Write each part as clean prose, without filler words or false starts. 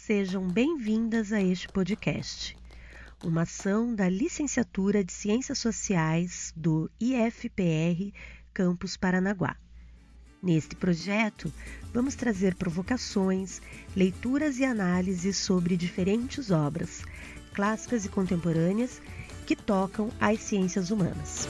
Sejam bem-vindas a este podcast, uma ação da Licenciatura de Ciências Sociais do IFPR Campus Paranaguá. Neste projeto, vamos trazer provocações, leituras e análises sobre diferentes obras, clássicas e contemporâneas, que tocam as ciências humanas.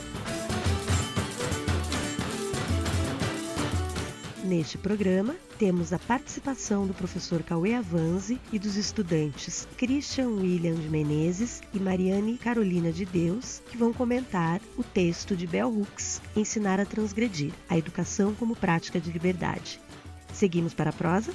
Neste programa, temos a participação do professor Cauê Avanzi e dos estudantes Christian William de Menezes e Mariane Carolina de Deus, que vão comentar o texto de Bell Hooks, Ensinar a Transgredir, a educação como prática de liberdade. Seguimos para a prosa?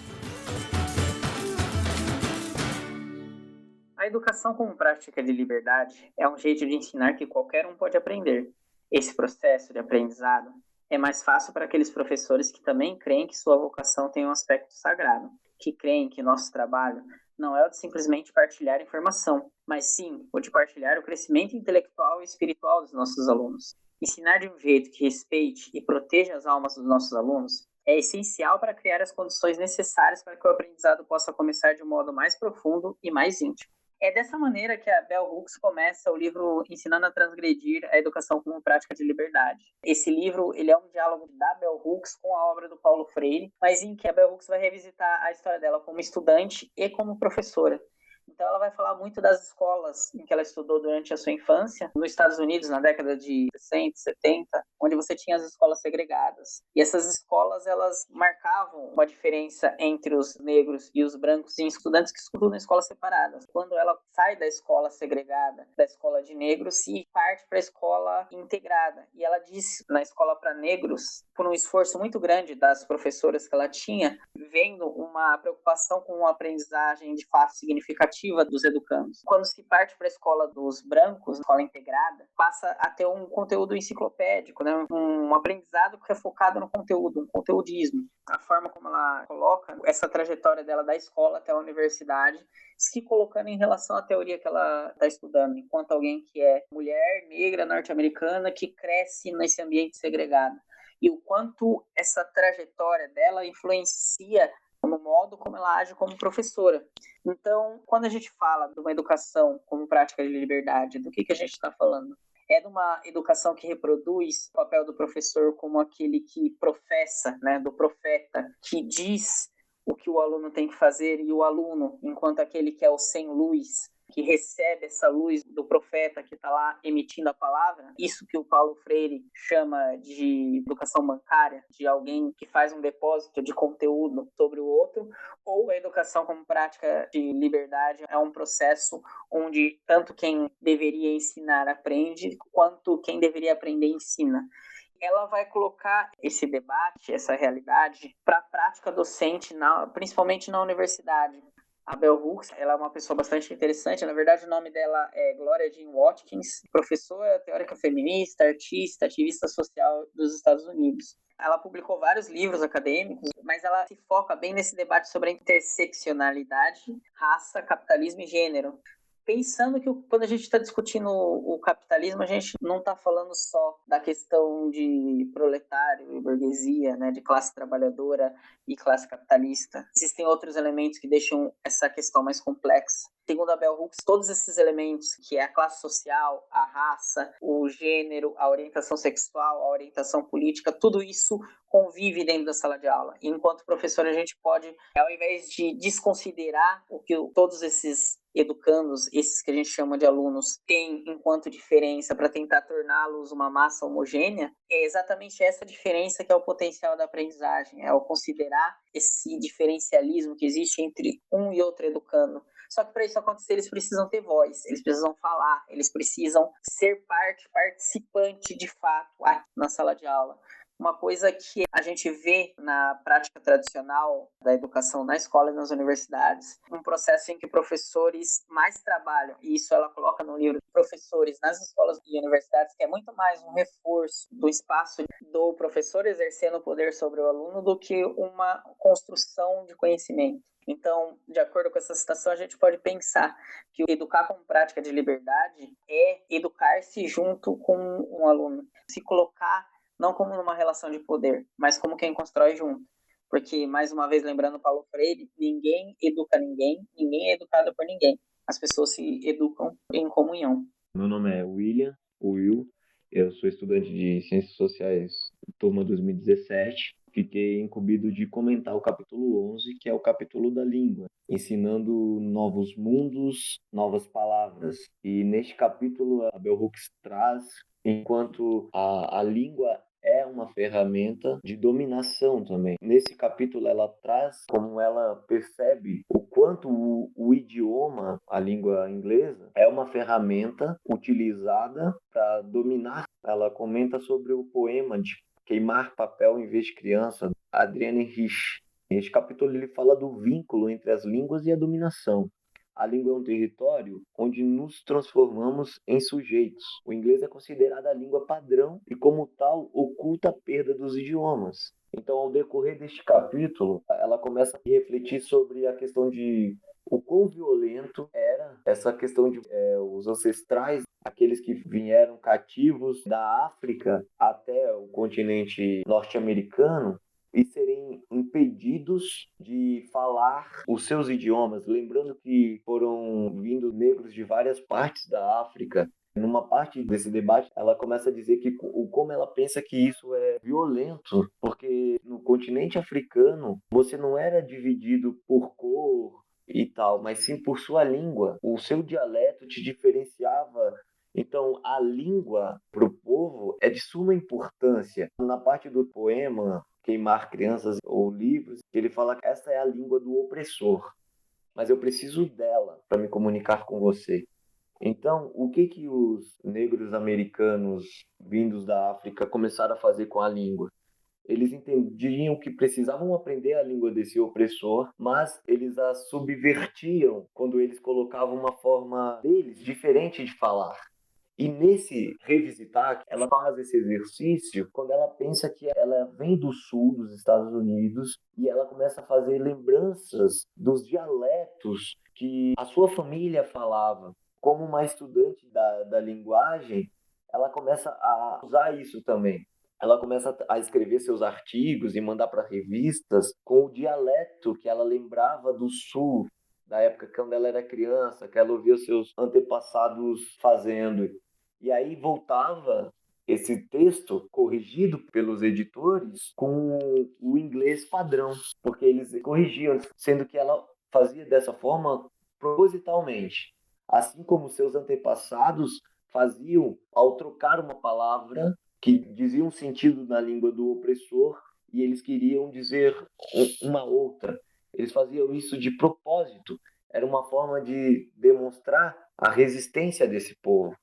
A educação como prática de liberdade é um jeito de ensinar que qualquer um pode aprender. Esse processo de aprendizado é mais fácil para aqueles professores que também creem que sua vocação tem um aspecto sagrado, que creem que nosso trabalho não é o de simplesmente partilhar informação, mas sim o de partilhar o crescimento intelectual e espiritual dos nossos alunos. Ensinar de um jeito que respeite e proteja as almas dos nossos alunos é essencial para criar as condições necessárias para que o aprendizado possa começar de um modo mais profundo e mais íntimo. É dessa maneira que a Bell Hooks começa o livro Ensinando a Transgredir, a Educação como Prática de Liberdade. Esse livro ele é um diálogo da Bell Hooks com a obra do Paulo Freire, mas em que a Bell Hooks vai revisitar a história dela como estudante e como professora. Então ela vai falar muito das escolas em que ela estudou durante a sua infância, nos Estados Unidos, na década de 60, 70, onde você tinha as escolas segregadas. E essas escolas, elas marcavam uma diferença entre os negros e os brancos em estudantes que estudam em escolas separadas. Quando ela sai da escola segregada, da escola de negros, e parte para a escola integrada. E ela diz, na escola para negros, por um esforço muito grande das professoras que ela tinha, vendo uma preocupação com uma aprendizagem de fato significativa dos educandos. Quando se parte para a escola dos brancos, escola integrada, passa a ter um conteúdo enciclopédico, né? Um aprendizado que é focado no conteúdo, um conteudismo. A forma como ela coloca essa trajetória dela da escola até a universidade, se colocando em relação à teoria que ela está estudando, enquanto alguém que é mulher, negra, norte-americana, que cresce nesse ambiente segregado. E o quanto essa trajetória dela influencia no modo como ela age como professora. Então, quando a gente fala de uma educação como prática de liberdade, do que a gente está falando? É de uma educação que reproduz o papel do professor como aquele que professa, né, do profeta, que diz o que o aluno tem que fazer, e o aluno, enquanto aquele que é o sem luz, que recebe essa luz do profeta que está lá emitindo a palavra, isso que o Paulo Freire chama de educação bancária, de alguém que faz um depósito de conteúdo sobre o outro, ou a educação como prática de liberdade é um processo onde tanto quem deveria ensinar aprende, quanto quem deveria aprender ensina. Ela vai colocar esse debate, essa realidade, para a prática docente, principalmente na universidade. A Bell Hooks, ela é uma pessoa bastante interessante. Na verdade, o nome dela é Gloria Jean Watkins, professora, teórica feminista, artista, ativista social dos Estados Unidos. Ela publicou vários livros acadêmicos, mas ela se foca bem nesse debate sobre a interseccionalidade, raça, capitalismo e gênero. Pensando que quando a gente está discutindo o capitalismo, a gente não está falando só da questão de proletário e burguesia, né, de classe trabalhadora e classe capitalista. Existem outros elementos que deixam essa questão mais complexa. Segundo a Bell Hooks, todos esses elementos, que é a classe social, a raça, o gênero, a orientação sexual, a orientação política, tudo isso convive dentro da sala de aula. E enquanto professor, a gente pode, ao invés de desconsiderar o que todos esses educandos, esses que a gente chama de alunos, têm enquanto diferença para tentar torná-los uma massa homogênea, é exatamente essa diferença que é o potencial da aprendizagem, é o considerar esse diferencialismo que existe entre um e outro educando. Só que para isso acontecer, eles precisam ter voz, eles precisam falar, eles precisam ser participante de fato aqui na sala de aula. Uma coisa que a gente vê na prática tradicional da educação na escola e nas universidades, um processo em que professores mais trabalham, e isso ela coloca no livro de professores nas escolas e universidades, que é muito mais um reforço do espaço do professor exercendo o poder sobre o aluno do que uma construção de conhecimento. Então, de acordo com essa citação, a gente pode pensar que educar como prática de liberdade é educar-se junto com um aluno, se colocar não como numa relação de poder, mas como quem constrói junto. Porque, mais uma vez, lembrando Paulo Freire, ninguém educa ninguém, ninguém é educado por ninguém. As pessoas se educam em comunhão. Meu nome é Will, eu sou estudante de Ciências Sociais, turma 2017. Fiquei incumbido de comentar o capítulo 11, que é o capítulo da língua, ensinando novos mundos, novas palavras. E neste capítulo, a Bell Hooks traz, enquanto a língua é uma ferramenta de dominação também. Nesse capítulo, ela traz como ela percebe o quanto o idioma, a língua inglesa, é uma ferramenta utilizada para dominar. Ela comenta sobre o poema de Queimar Papel em Vez de Criança, Adrienne Rich. Neste capítulo, ele fala do vínculo entre as línguas e a dominação. A língua é um território onde nos transformamos em sujeitos. O inglês é considerado a língua padrão e, como tal, oculta a perda dos idiomas. Então, ao decorrer deste capítulo, ela começa a refletir sobre a questão de o quão violento era essa questão de os ancestrais, aqueles que vieram cativos da África até o continente norte-americano, e serem impedidos de falar os seus idiomas. Lembrando que foram vindo negros de várias partes da África. Numa parte desse debate, ela começa a dizer que como ela pensa que isso é violento, porque no continente africano você não era dividido por cor e tal, mas sim por sua língua. O seu dialeto te diferenciava. Então, a língua para o povo é de suma importância. Na parte do poema Queimar Crianças ou Livros, ele fala que essa é a língua do opressor, mas eu preciso dela para me comunicar com você. Então, o que os negros americanos vindos da África começaram a fazer com a língua? Eles entendiam que precisavam aprender a língua desse opressor, mas eles a subvertiam quando eles colocavam uma forma deles diferente de falar. E nesse revisitar, ela faz esse exercício quando ela pensa que ela vem do sul dos Estados Unidos e ela começa a fazer lembranças dos dialetos que a sua família falava. Como uma estudante da linguagem, ela começa a usar isso também. Ela começa a escrever seus artigos e mandar para revistas com o dialeto que ela lembrava do sul, da época quando ela era criança, que ela ouvia seus antepassados fazendo. E aí voltava esse texto corrigido pelos editores com o inglês padrão, porque eles corrigiam, sendo que ela fazia dessa forma propositalmente. Assim como seus antepassados faziam ao trocar uma palavra que dizia um sentido na língua do opressor e eles queriam dizer uma outra. Eles faziam isso de propósito. Era uma forma de demonstrar a resistência desse povo.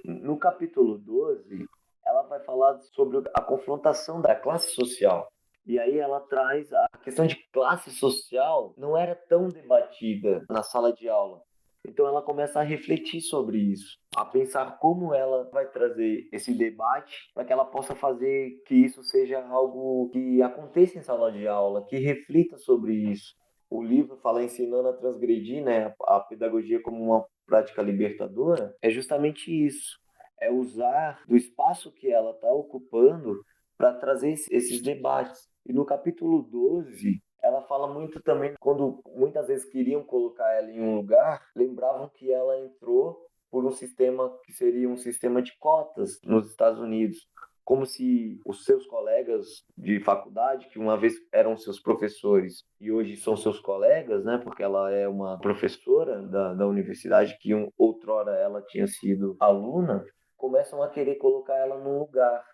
No capítulo 12, ela vai falar sobre a confrontação da classe social. E aí ela traz a questão de classe social não era tão debatida na sala de aula. Então ela começa a refletir sobre isso, a pensar como ela vai trazer esse debate para que ela possa fazer que isso seja algo que aconteça em sala de aula, que reflita sobre isso. O livro fala ensinando a transgredir, né, a pedagogia como uma prática libertadora, é justamente isso. É usar do espaço que ela está ocupando para trazer esses debates. E no capítulo 12, ela fala muito também, quando muitas vezes queriam colocar ela em um lugar, lembravam que ela entrou por um sistema que seria um sistema de cotas nos Estados Unidos. Como se os seus colegas de faculdade, que uma vez eram seus professores e hoje são seus colegas, né, porque ela é uma professora da universidade que outrora ela tinha sido aluna, começam a querer colocar ela num lugar.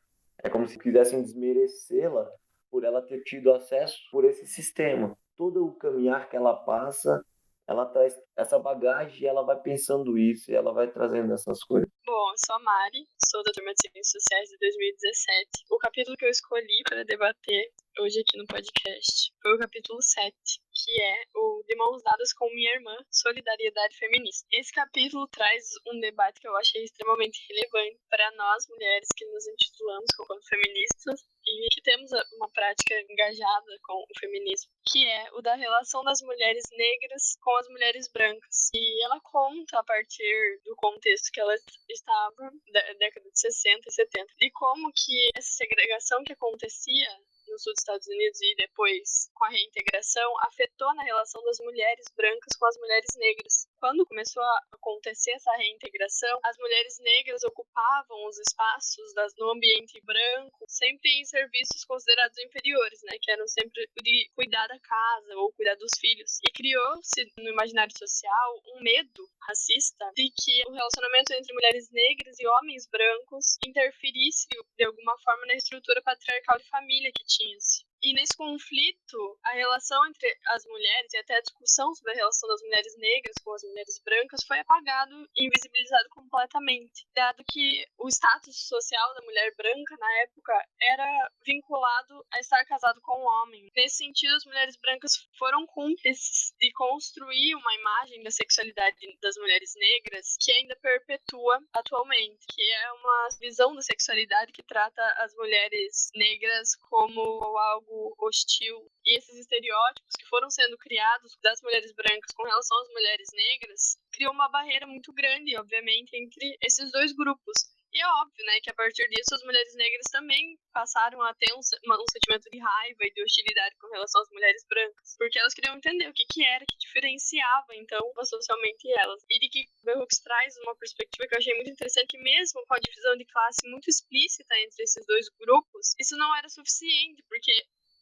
É como se quisessem desmerecê-la por ela ter tido acesso por esse sistema. Todo o caminhar que ela passa, ela traz essa bagagem e ela vai pensando isso e ela vai trazendo essas coisas. Bom, eu sou a Mari, sou da turma de Ciências Sociais de 2017. O capítulo que eu escolhi para debater hoje aqui no podcast foi o capítulo 7, que é o De Mãos Dadas com Minha Irmã, Solidariedade Feminista. Esse capítulo traz um debate que eu achei extremamente relevante para nós, mulheres que nos intitulamos como feministas e que temos uma prática engajada com o feminismo, que é o da relação das mulheres negras com as mulheres brancas. E ela conta, a partir do contexto que ela estava, da década de 60 e 70, de como que essa segregação que acontecia no sul dos Estados Unidos e depois com a reintegração, afetou na relação das mulheres brancas com as mulheres negras. Quando começou a acontecer essa reintegração, as mulheres negras ocupavam os espaços no ambiente branco, sempre em serviços considerados inferiores, né, que eram sempre de cuidar da casa ou cuidar dos filhos. E criou-se no imaginário social um medo racista de que o relacionamento entre mulheres negras e homens brancos interferisse de alguma forma na estrutura patriarcal de família que tinha-se. E nesse conflito, a relação entre as mulheres e até a discussão sobre a relação das mulheres negras com as mulheres brancas foi apagado e invisibilizado completamente, dado que o status social da mulher branca na época era vinculado a estar casado com um homem. Nesse sentido, as mulheres brancas foram cúmplices de construir uma imagem da sexualidade das mulheres negras que ainda perpetua atualmente, que é uma visão da sexualidade que trata as mulheres negras como algo hostil. E esses estereótipos que foram sendo criados das mulheres brancas com relação às mulheres negras criou uma barreira muito grande, obviamente, entre esses dois grupos. E é óbvio, né, que a partir disso as mulheres negras também passaram a ter um sentimento de raiva e de hostilidade com relação às mulheres brancas, porque elas queriam entender o que era que diferenciava, então, socialmente elas. E de que Bell Hooks traz uma perspectiva que eu achei muito interessante, que mesmo com a divisão de classe muito explícita entre esses dois grupos, isso não era suficiente, porque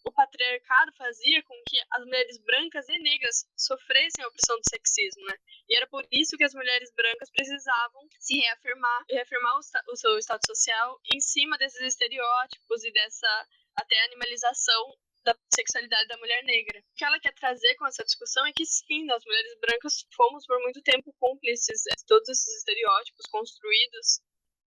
o patriarcado fazia com que as mulheres brancas e negras sofressem a opressão do sexismo, né? E era por isso que as mulheres brancas precisavam se reafirmar o seu status social em cima desses estereótipos e dessa até animalização da sexualidade da mulher negra. O que ela quer trazer com essa discussão é que sim, nós mulheres brancas fomos por muito tempo cúmplices de todos esses estereótipos construídos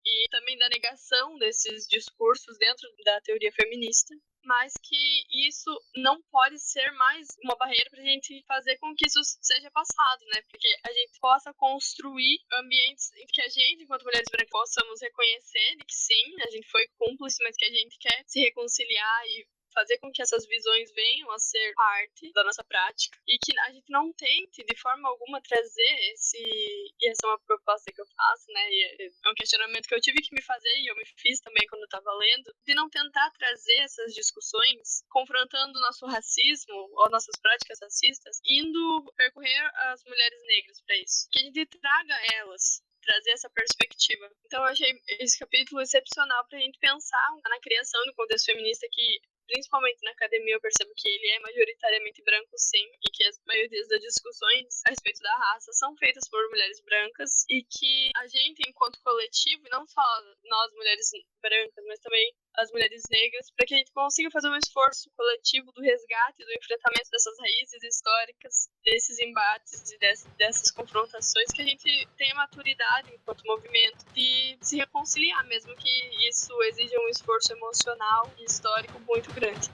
e também da negação desses discursos dentro da teoria feminista, mas que isso não pode ser mais uma barreira para a gente fazer com que isso seja passado, né? Porque a gente possa construir ambientes em que a gente, enquanto mulheres brancas, possamos reconhecer de que sim, a gente foi cúmplice, mas que a gente quer se reconciliar e fazer com que essas visões venham a ser parte da nossa prática e que a gente não tente de forma alguma trazer e essa é uma proposta que eu faço, né, e é um questionamento que eu tive que me fazer e eu me fiz também quando eu estava lendo, de não tentar trazer essas discussões confrontando o nosso racismo ou nossas práticas racistas, indo percorrer as mulheres negras para isso, que a gente traga elas, trazer essa perspectiva. Então eu achei esse capítulo excepcional para a gente pensar na criação do contexto feminista que, principalmente na academia, eu percebo que ele é majoritariamente branco, sim, e que as maioria das discussões a respeito da raça são feitas por mulheres brancas e que a gente, enquanto coletivo, e não só nós mulheres brancas, mas também as mulheres negras, para que a gente consiga fazer um esforço coletivo do resgate, do enfrentamento dessas raízes históricas, desses embates e dessas confrontações, que a gente tenha maturidade enquanto movimento de se reconciliar, mesmo que isso exija um esforço emocional e histórico muito grande.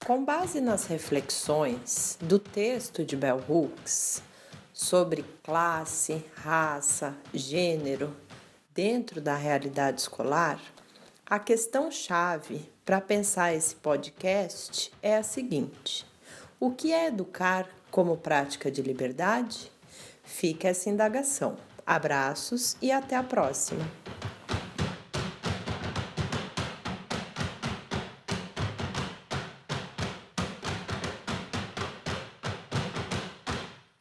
Com base nas reflexões do texto de Bell Hooks sobre classe, raça, gênero dentro da realidade escolar, a questão-chave para pensar esse podcast é a seguinte: o que é educar como prática de liberdade? Fica essa indagação. Abraços e até a próxima!